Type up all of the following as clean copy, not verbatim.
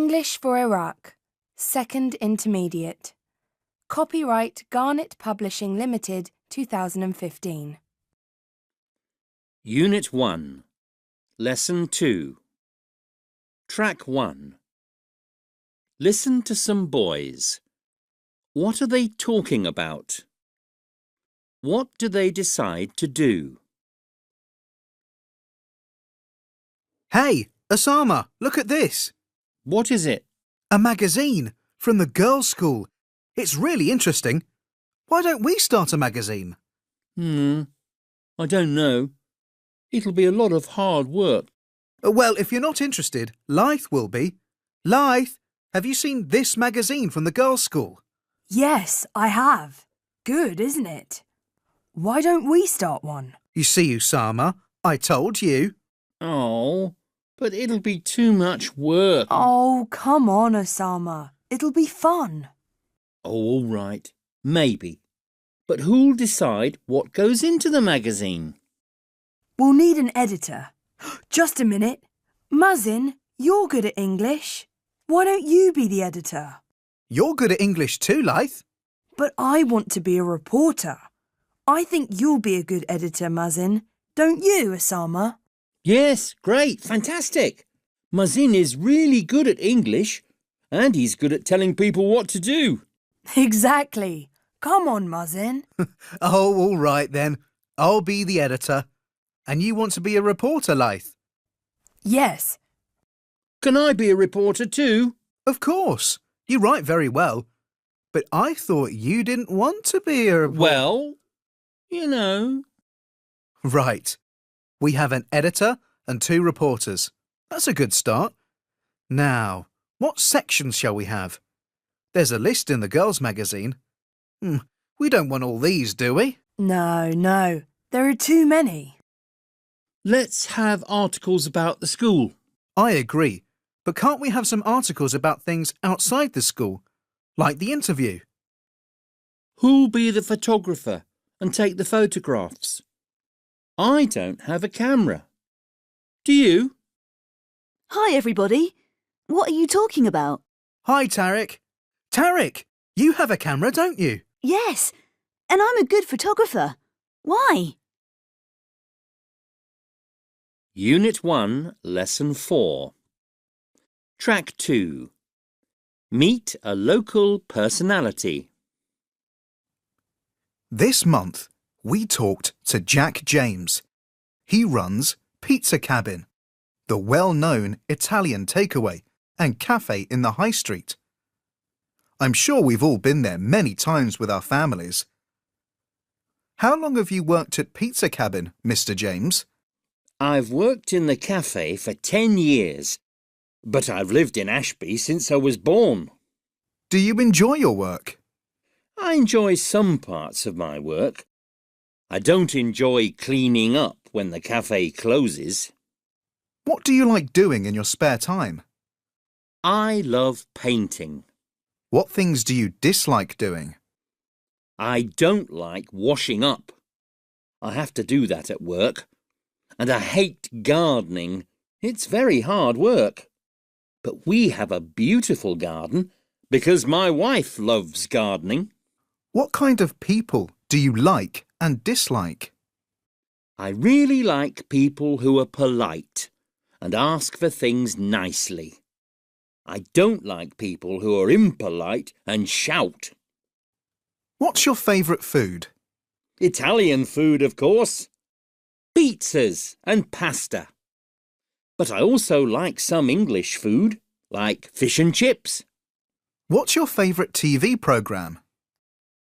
English for Iraq, Second Intermediate. Copyright Garnet Publishing Limited, 2015. Unit 1, Lesson 2. Track 1. Listen to some boys. What are they talking about? What do they decide to do? Hey, Osama, look at this. What is it? A magazine from the girls' school. It's really interesting. Why don't we start a magazine? I don't know. It'll be a lot of hard work. Well, if you're not interested, Lyth will be. Lyth, have you seen this magazine from the girls' school? Yes, I have. Good, isn't it? Why don't we start one? You see, Osama, I told you. Oh, but it'll be too much work. Oh, come on, Osama. It'll be fun. Oh, all right. Maybe. But who'll decide what goes into the magazine? We'll need an editor. Just a minute. Muzzin, you're good at English. Why don't you be the editor? You're good at English too, Lyth. But I want to be a reporter. I think you'll be a good editor, Muzzin. Don't you, Osama? Yes, great, fantastic. Muzzin is really good at English, and he's good at telling people what to do. Exactly. Come on, Muzzin. Oh, all right then. I'll be the editor. And you want to be a reporter, Lyth? Yes. Can I be a reporter too? Of course. You write very well. But I thought you didn't want to be a reporter. Well, you know. Right. We have an editor and 2 reporters. That's a good start. Now, what sections shall we have? There's a list in the girls' magazine. We don't want all these, do we? No. There are too many. Let's have articles about the school. I agree. But can't we have some articles about things outside the school, like the interview? Who'll be the photographer and take the photographs? I don't have a camera. Do you? Hi, everybody. What are you talking about? Hi, Tarek. Tarek, you have a camera, don't you? Yes, and I'm a good photographer. Why? Unit 1, Lesson 4. Track 2. Meet a local personality. This month, we talked to Jack James. He runs Pizza Cabin, the well-known Italian takeaway and cafe in the high street. I'm sure we've all been there many times with our families. How long have you worked at Pizza Cabin, Mr. James? I've worked in the cafe for 10 years, but I've lived in Ashby since I was born. Do you enjoy your work? I enjoy some parts of my work. I don't enjoy cleaning up when the cafe closes. What do you like doing in your spare time? I love painting. What things do you dislike doing? I don't like washing up. I have to do that at work. And I hate gardening. It's very hard work. But we have a beautiful garden because my wife loves gardening. What kind of people do you like and dislike? I really like people who are polite and ask for things nicely. I don't like people who are impolite and shout. What's your favourite food? Italian food, of course. Pizzas and pasta. But I also like some English food, like fish and chips. What's your favourite TV programme?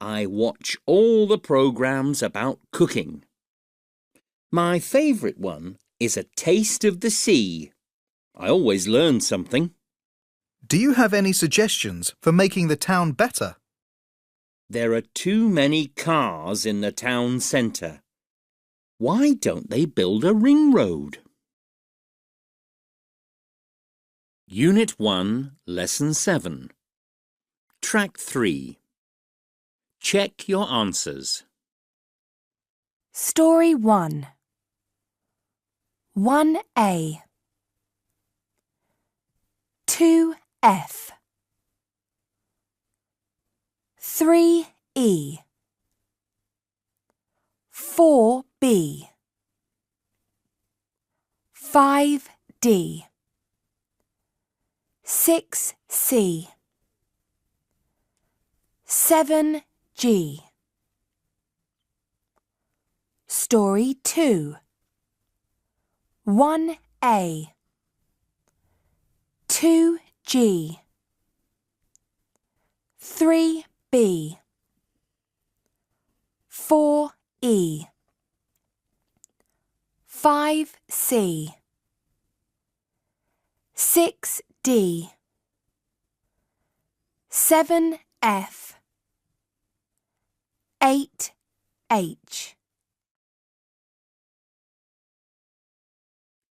I watch all the programmes about cooking. My favourite one is A Taste of the Sea. I always learn something. Do you have any suggestions for making the town better? There are too many cars in the town centre. Why don't they build a ring road? Unit 1, Lesson 7. Track 3. Check your answers. Story 1. 1A. 2A. F 3E 4B 5D 6C 7G. Story 2 1A 2G 3B 4E 5C 6D 7F 8H.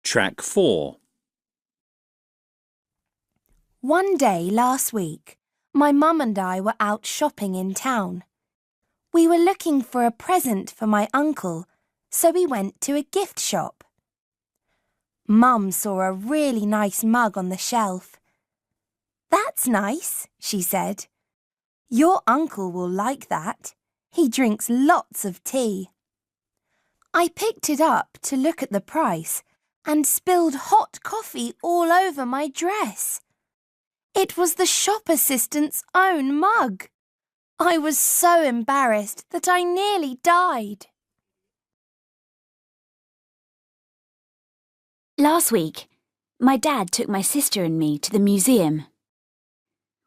Track 4. One day last week, my mum and I were out shopping in town. We were looking for a present for my uncle, so we went to a gift shop. Mum saw a really nice mug on the shelf. "That's nice," she said. "Your uncle will like that. He drinks lots of tea." I picked it up to look at the price and spilled hot coffee all over my dress. It was the shop assistant's own mug. I was so embarrassed that I nearly died. Last week, my dad took my sister and me to the museum.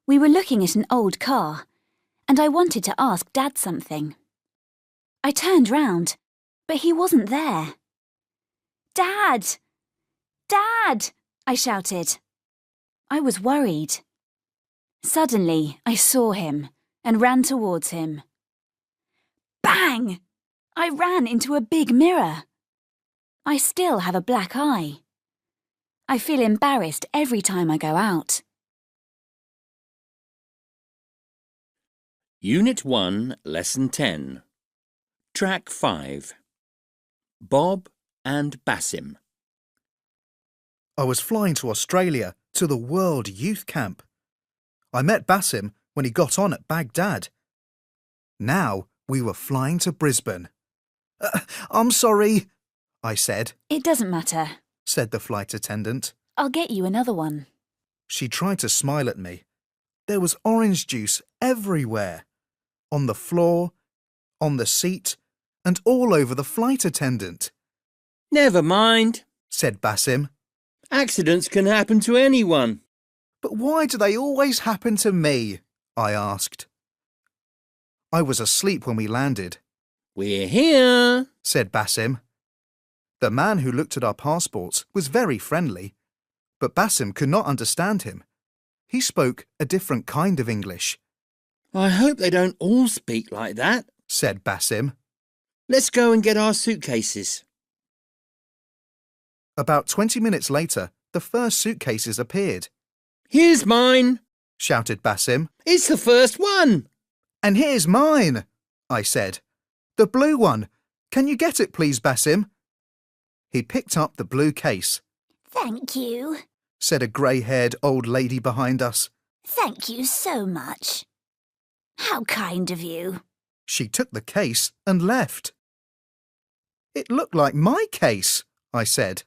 We were looking at an old car, and I wanted to ask Dad something. I turned round, but he wasn't there. "Dad! Dad!" I shouted. I was worried. Suddenly, I saw him and ran towards him. Bang! I ran into a big mirror. I still have a black eye. I feel embarrassed every time I go out. Unit 1, Lesson 10. Track 5. Bob and Basim. I was flying to Australia to the World Youth Camp. I met Basim when he got on at Baghdad. Now we were flying to Brisbane. I'm sorry, I said. "It doesn't matter," said the flight attendant. "I'll get you another one." She tried to smile at me. There was orange juice everywhere. On the floor, on the seat, and all over the flight attendant. Never mind, said Basim. Accidents can happen to anyone. But why do they always happen to me? I asked. I was asleep when we landed. We're here, said Basim. The man who looked at our passports was very friendly, but Basim could not understand him. He spoke a different kind of English. I hope they don't all speak like that, said Basim. Let's go and get our suitcases. About 20 minutes later, the first suitcases appeared. Here's mine, shouted Basim. It's the first one. And here's mine, I said. The blue one. Can you get it, please, Basim? He picked up the blue case. "Thank you," said a grey-haired old lady behind us. "Thank you so much. How kind of you." She took the case and left. It looked like my case, I said.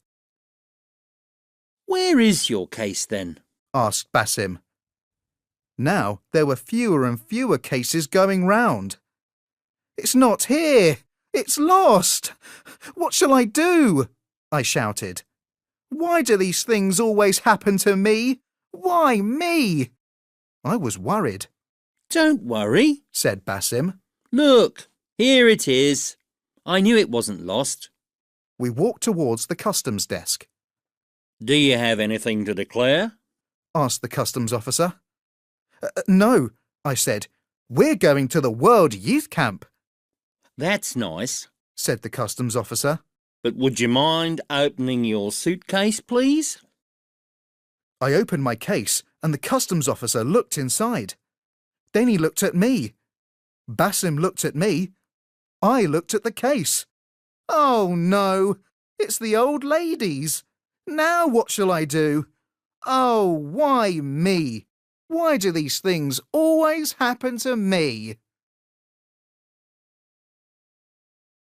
Where is your case then? Asked Basim. Now there were fewer and fewer cases going round. It's not here! It's lost! What shall I do? I shouted. Why do these things always happen to me? Why me? I was worried. Don't worry, said Basim. Look, here it is. I knew it wasn't lost. We walked towards the customs desk. Do you have anything to declare? Asked the customs officer. No, I said. We're going to the World Youth Camp. That's nice, said the customs officer. But would you mind opening your suitcase, please? I opened my case and the customs officer looked inside. Then he looked at me. Basim looked at me. I looked at the case. Oh no, it's the old ladies. Now what shall I do? Oh, why me? Why do these things always happen to me?